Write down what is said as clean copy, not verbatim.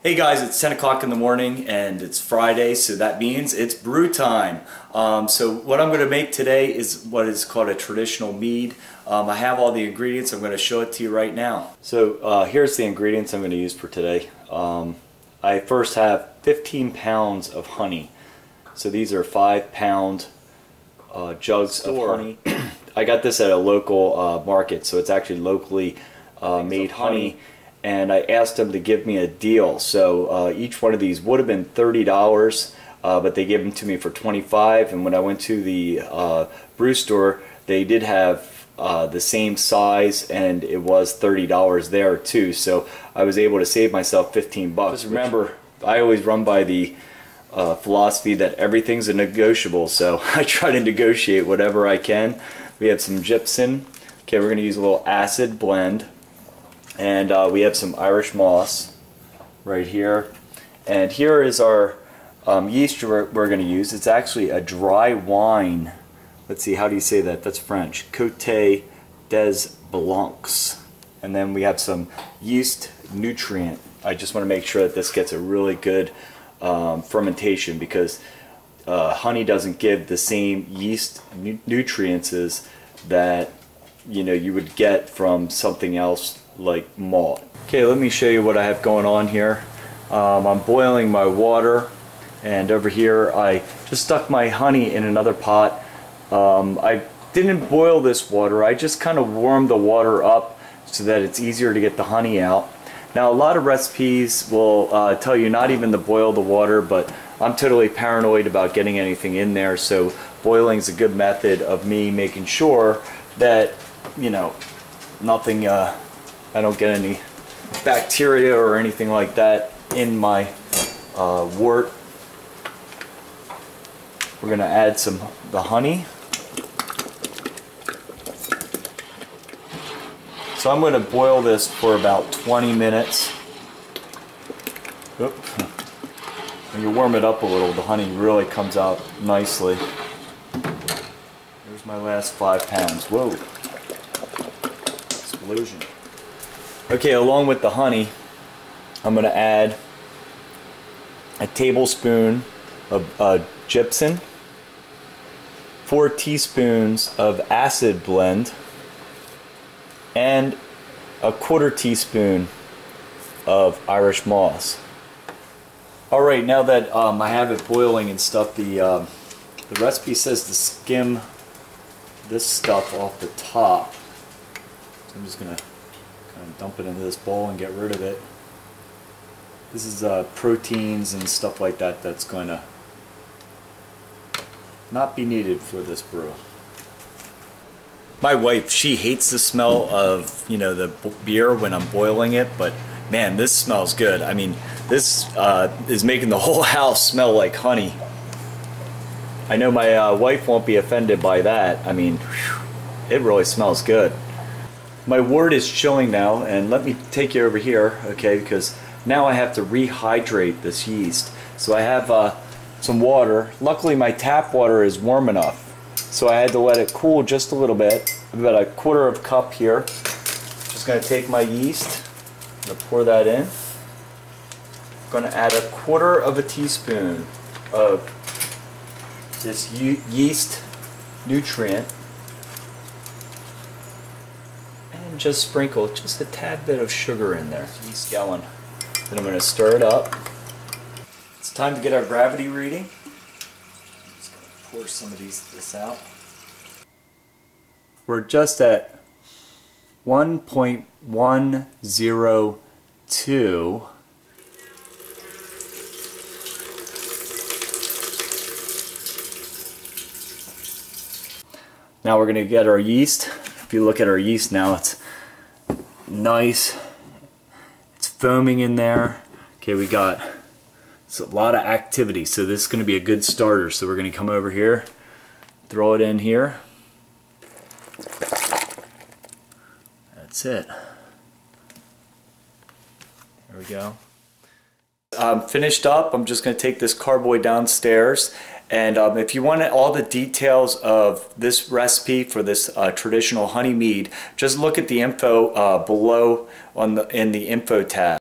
Hey guys, it's 10 o'clock in the morning and it's Friday, so that means it's brew time. So what I'm going to make today is what is called a traditional mead. I have all the ingredients. I'm going to show it to you right now. So here's the ingredients I'm going to use for today. I first have 15 pounds of honey. So these are 5-pound jugs of honey. I got this at a local market, so it's actually locally made honey. And I asked them to give me a deal. So each one of these would have been $30, but they gave them to me for $25. And when I went to the brew store, they did have the same size, and it was $30 there too. So I was able to save myself 15 bucks. Just remember, I always run by the philosophy that everything's a negotiable. So I try to negotiate whatever I can. We have some gypsum. Okay, we're going to use a little acid blend. And we have some Irish moss right here. And here is our yeast we're going to use. It's actually a dry wine. Let's see, how do you say that? That's French. Côte des Blancs. And then we have some yeast nutrient. I just want to make sure that this gets a really good fermentation, because honey doesn't give the same yeast nutrients as that you would get from something else like malt. Okay, let me show you what I have going on here. I'm boiling my water, and over here I just stuck my honey in another pot. I didn't boil this water, I just kind of warmed the water up so that it's easier to get the honey out. Now a lot of recipes will tell you not even to boil the water, but I'm totally paranoid about getting anything in there, so boiling is a good method of me making sure that nothing I don't get any bacteria or anything like that in my wort. We're going to add the honey. So I'm going to boil this for about 20 minutes. Oop. When you warm it up a little, the honey really comes out nicely. Here's my last 5 pounds. Whoa. Explosion. Okay, along with the honey, I'm going to add a tablespoon of gypsum, 4 teaspoons of acid blend, and a 1/4 teaspoon of Irish moss. Alright, now that I have it boiling and stuff, the recipe says to skim this stuff off the top. So I'm just going to dump it into this bowl and get rid of it. This is proteins and stuff like that that's going to not be needed for this brew. My wife, she hates the smell of the beer when I'm boiling it, but man, this smells good. I mean, this is making the whole house smell like honey. I know my wife won't be offended by that. I mean, whew, it really smells good. My wort is chilling now, and let me take you over here, okay, because now I have to rehydrate this yeast. So I have some water. Luckily my tap water is warm enough, so I had to let it cool just a little bit. I've got a 1/4 cup here. Just going to take my yeast, I'm going to pour that in. I'm going to add a 1/4 teaspoon of this yeast nutrient. Just sprinkle just a tad bit of sugar in there. Yeast going. Then I'm going to stir it up. It's time to get our gravity reading. I'm just going to pour some of this out. We're just at 1.102. Now we're going to get our yeast. If you look at our yeast now, it's nice. It's foaming in there. Okay, we got a lot of activity, so this is going to be a good starter. So we're going to come over here, throw it in here. That's it. There we go. I'm finished up. I'm just going to take this Carboy downstairs. And if you want all the details of this recipe for this traditional honey mead, just look at the info below in the info tab.